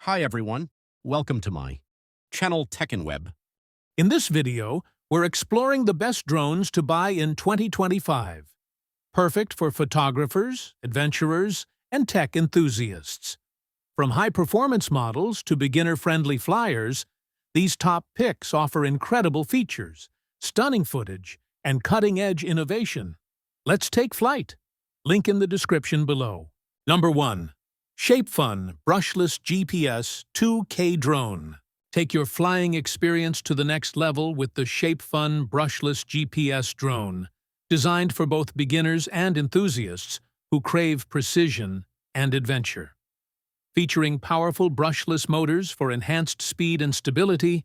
Hi everyone, welcome to my channel Tech and Web. In this video, we're exploring the best drones to buy in 2025. Perfect for photographers, adventurers, and tech enthusiasts. From high-performance models to beginner-friendly flyers, these top picks offer incredible features, stunning footage, and cutting-edge innovation. Let's take flight. Link in the description below. Number 1. ShapeFun Brushless GPS 2K Drone. Take your flying experience to the next level with the ShapeFun Brushless GPS Drone, designed for both beginners and enthusiasts who crave precision and adventure. Featuring powerful brushless motors for enhanced speed and stability,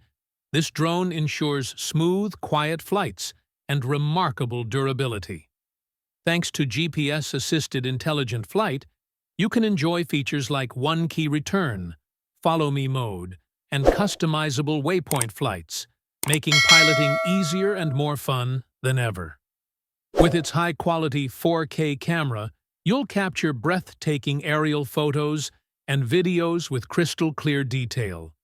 this drone ensures smooth, quiet flights and remarkable durability. Thanks to GPS-assisted intelligent flight, you can enjoy features like one-key return, follow-me mode, and customizable waypoint flights, making piloting easier and more fun than ever. With its high-quality 4K camera, you'll capture breathtaking aerial photos and videos with crystal-clear detail.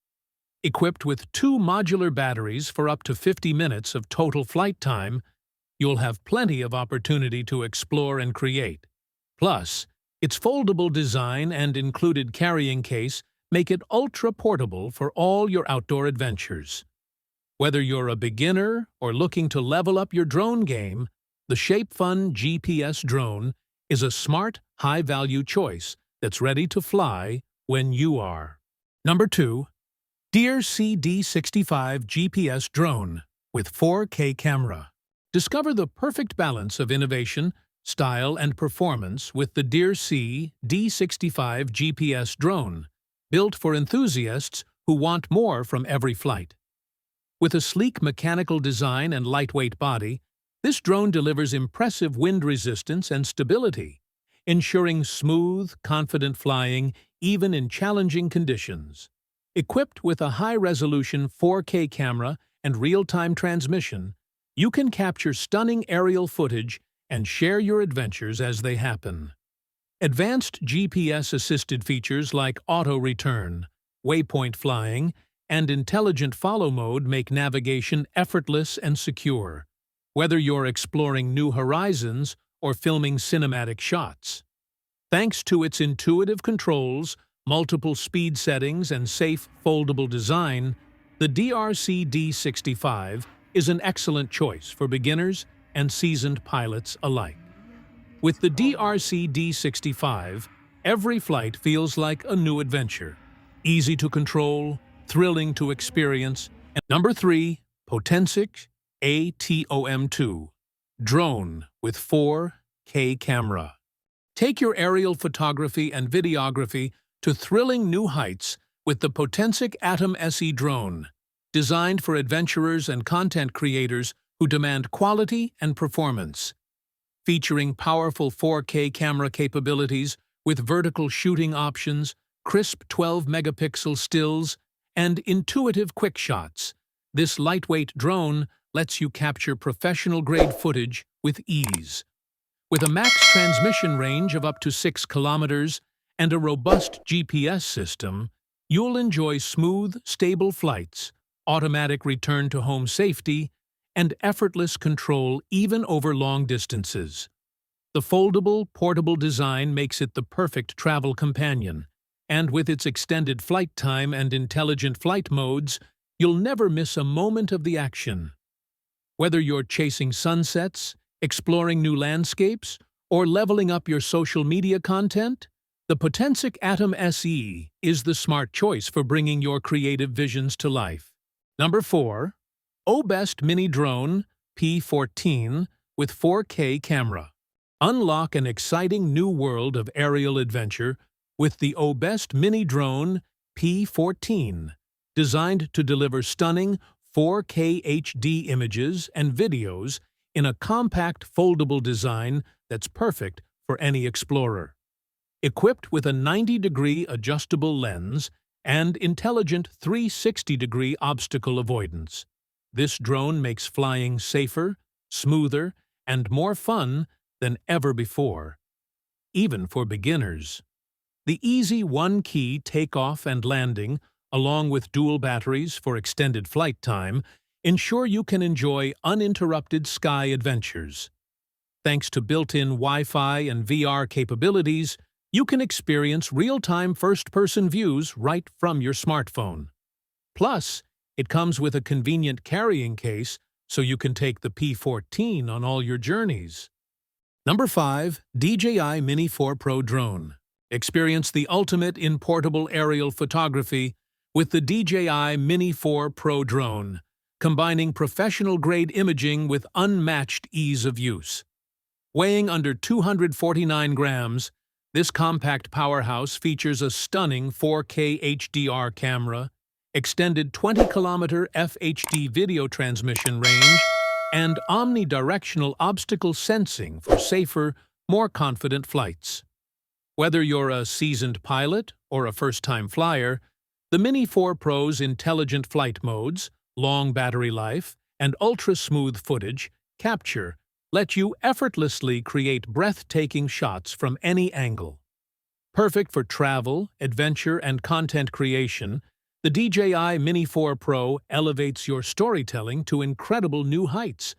Equipped with 2 modular batteries for up to 50 minutes of total flight time, you'll have plenty of opportunity to explore and create. Plus, its foldable design and included carrying case make it ultra-portable for all your outdoor adventures. Whether you're a beginner or looking to level up your drone game, the ShapeFun GPS drone is a smart, high-value choice that's ready to fly when you are. Number 2. DEERC D65 GPS Drone with 4K camera. Discover the perfect balance of innovation, style, and performance with the DEERC D65 GPS drone, built for enthusiasts who want more from every flight. With a sleek mechanical design and lightweight body, this drone delivers impressive wind resistance and stability, ensuring smooth, confident flying even in challenging conditions. Equipped with a high-resolution 4K camera and real-time transmission, you can capture stunning aerial footage and share your adventures as they happen. Advanced GPS-assisted features like auto-return, waypoint flying, and intelligent follow mode make navigation effortless and secure, whether you're exploring new horizons or filming cinematic shots. Thanks to its intuitive controls, multiple speed settings, and safe, foldable design, the DEERC D65 is an excellent choice for beginners and seasoned pilots alike. With the DEERC D65, every flight feels like a new adventure. Easy to control, thrilling to experience. And Number 3. Potensic ATOM2 Drone with 4K camera. Take your aerial photography and videography to thrilling new heights with the Potensic Atom SE drone, designed for adventurers and content creators who demand quality and performance. Featuring powerful 4K camera capabilities with vertical shooting options, crisp 12-megapixel stills, and intuitive quick shots, this lightweight drone lets you capture professional-grade footage with ease. With a max transmission range of up to 6 kilometers and a robust GPS system, you'll enjoy smooth, stable flights, automatic return to home safety, and effortless control even over long distances. The foldable, portable design makes it the perfect travel companion, and with its extended flight time and intelligent flight modes, you'll never miss a moment of the action. Whether you're chasing sunsets, exploring new landscapes, or leveling up your social media content, the Potensic Atom SE is the smart choice for bringing your creative visions to life. Number 4. OBEST Mini Drone P14 with 4K camera. Unlock an exciting new world of aerial adventure with the OBEST Mini Drone P14, designed to deliver stunning 4K HD images and videos in a compact, foldable design that's perfect for any explorer. Equipped with a 90-degree adjustable lens and intelligent 360-degree obstacle avoidance, this drone makes flying safer, smoother, and more fun than ever before, even for beginners. The easy one-key takeoff and landing, along with dual batteries for extended flight time, ensure you can enjoy uninterrupted sky adventures. Thanks to built-in Wi-Fi and VR capabilities, you can experience real-time first-person views right from your smartphone. Plus, it comes with a convenient carrying case so you can take the P14 on all your journeys. Number 5. DJI Mini 4 Pro Drone. Experience the ultimate in portable aerial photography with the DJI Mini 4 Pro Drone, combining professional-grade imaging with unmatched ease of use. Weighing under 249 grams, this compact powerhouse features a stunning 4K HDR camera, extended 20-kilometer FHD video transmission range, and omnidirectional obstacle sensing for safer, more confident flights. Whether you're a seasoned pilot or a first-time flyer, the Mini 4 Pro's intelligent flight modes, long battery life, and ultra-smooth footage capture let you effortlessly create breathtaking shots from any angle. Perfect for travel, adventure, and content creation, the DJI Mini 4 Pro elevates your storytelling to incredible new heights,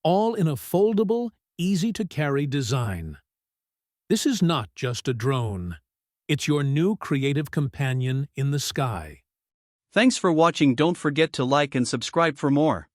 all in a foldable, easy-to-carry design. This is not just a drone. It's your new creative companion in the sky. Thanks for watching. Don't forget to like and subscribe for more.